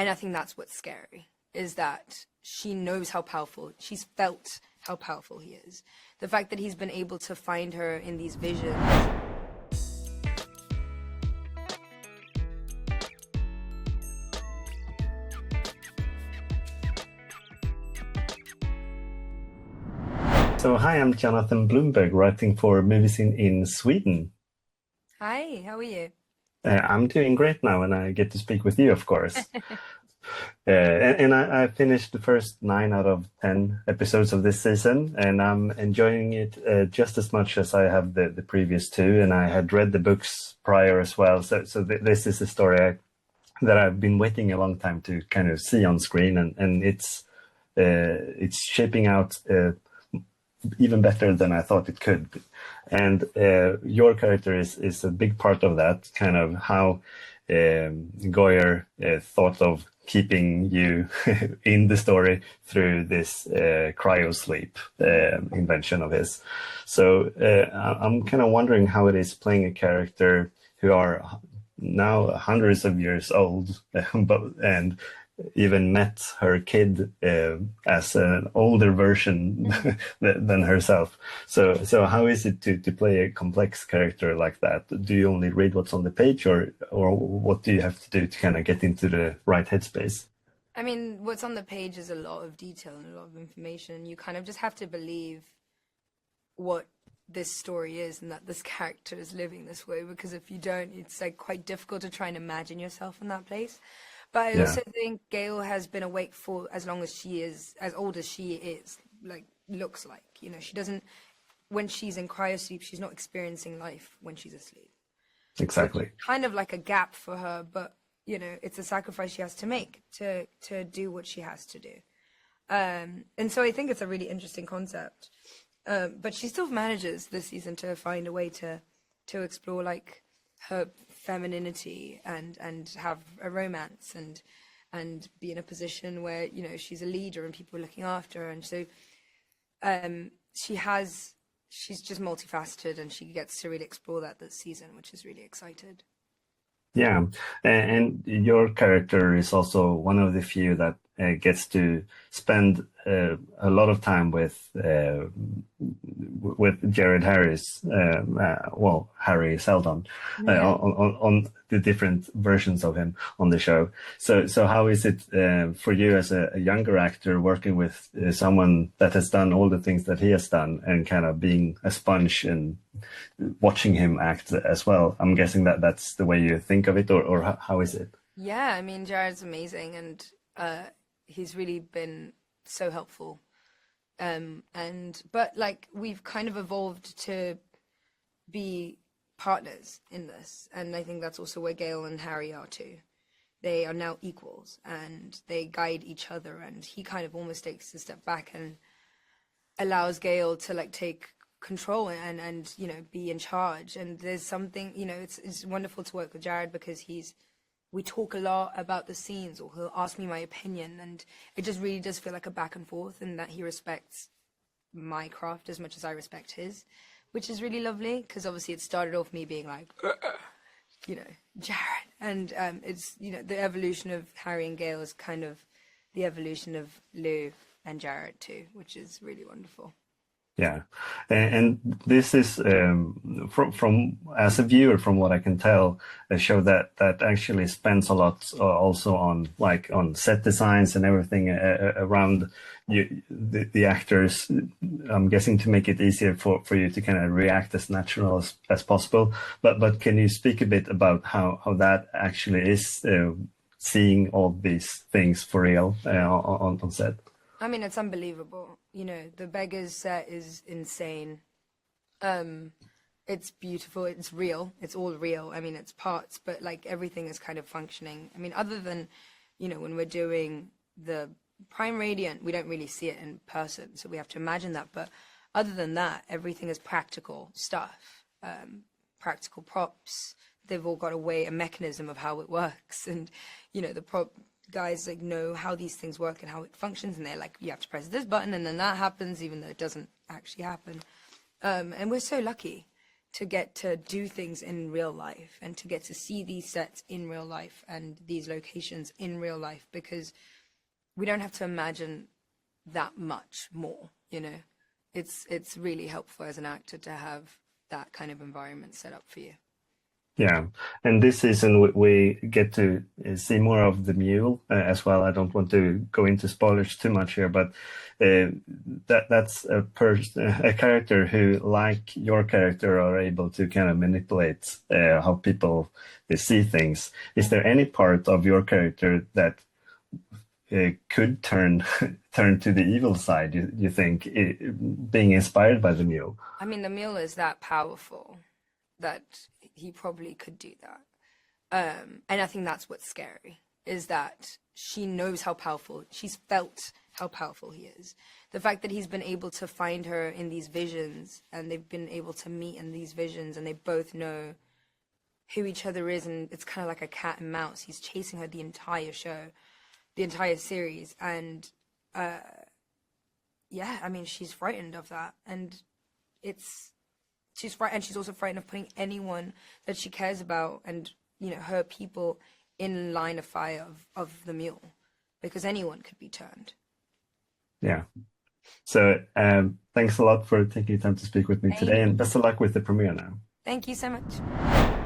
And I think that's what's scary, is that she knows how powerful, she's felt how powerful he is. The fact that he's been able to find her in these visions. So hi, I'm Jonathan Bloomberg, writing for Movies in Sweden. Hi, how are you? I'm doing great now, and I get to speak with you, of course. And I finished the first 9 out of 10 episodes of this season, and I'm enjoying it just as much as I have the previous two. And I had read the books prior as well, so this is a story that I've been waiting a long time to kind of see on screen, and it's shaping out even better than I thought it could. And your character is a big part of that, kind of how Goyer thought of keeping you in the story through this cryosleep invention of his. So I'm kind of wondering how it is playing a character who are now hundreds of years old, and even met her kid as an older version than herself. So how is it to play a complex character like that? Do you only read what's on the page, or what do you have to do to kind of get into the right headspace? I mean, what's on the page is a lot of detail and a lot of information. You kind of just have to believe what this story is and that this character is living this way, because if you don't, it's like quite difficult to try and imagine yourself in that place. But I also think Gail has been awake for as long as she is, as old as she is, like, looks like. You know, she doesn't, when she's in cryosleep, she's not experiencing life when she's asleep. Exactly. So kind of like a gap for her, but, you know, it's a sacrifice she has to make to do what she has to do. And so I think it's a really interesting concept. But she still manages this season to find a way to explore, like, her femininity and have a romance and be in a position where, you know, she's a leader and people are looking after her. And so she's just multifaceted, and she gets to really explore that this season, which is really excited. Yeah, and your character is also one of the few that gets to spend a lot of time with Jared Harris, well, Harry Seldon, Yeah. on the different versions of him on the show. So how is it for you as a younger actor working with someone that has done all the things that he has done, and kind of being a sponge and watching him act as well? I'm guessing that that's the way you think of it, or how is it? Yeah, I mean, Jared's amazing, and he's really been so helpful. But like, we've kind of evolved to be partners in this, and I think that's also where Gail and Harry are too. They are now equals, and they guide each other, and he kind of almost takes a step back and allows Gail to, like, take control and you know, be in charge. And there's something, you know, it's wonderful to work with Jared, because we talk a lot about the scenes, or he'll ask me my opinion, and it just really does feel like a back and forth, and that he respects my craft as much as I respect his, which is really lovely, because obviously it started off me being like, you know, Jared. And it's, you know, the evolution of Harry and Gail is kind of the evolution of Lou and Jared too, which is really wonderful. Yeah, and this is from as a viewer, from what I can tell, a show that actually spends a lot also on, like, on set designs and everything around the actors. I'm guessing to make it easier for you to kind of react as natural as possible. But can you speak a bit about how that actually is, seeing all these things for real on set? I mean, it's unbelievable. You know, the Beggars set is insane. It's beautiful. It's real. It's all real. I mean, it's parts, but, like, everything is kind of functioning. I mean, other than, you know, when we're doing the Prime Radiant, we don't really see it in person, so we have to imagine that. But other than that, everything is practical stuff, practical props. They've all got a mechanism of how it works, and, you know, the prop guys, like, know how these things work and how it functions, and they're like, you have to press this button and then that happens, even though it doesn't actually happen. And we're so lucky to get to do things in real life and to get to see these sets in real life and these locations in real life, because we don't have to imagine that much more, you know. It's really helpful as an actor to have that kind of environment set up for you. Yeah, and this season we get to see more of the Mule as well. I don't want to go into spoilers too much here, but that's a character who, like your character, are able to kind of manipulate how people see things. Is there any part of your character that could turn to the evil side? You think, being inspired by the Mule? I mean, the Mule is that powerful that he probably could do that. And I think that's what's scary, is that she knows how powerful, she's felt how powerful he is. The fact that he's been able to find her in these visions, and they've been able to meet in these visions, and they both know who each other is, and it's kind of like a cat and mouse. He's chasing her the entire show, the entire series, and yeah, I mean, she's frightened of that, and she's frightened, and she's also frightened of putting anyone that she cares about and, you know, her people in line of fire of the Mule, because anyone could be turned. Yeah. So thanks a lot for taking time to speak with me today, and best of luck with the premiere now. Thank you so much.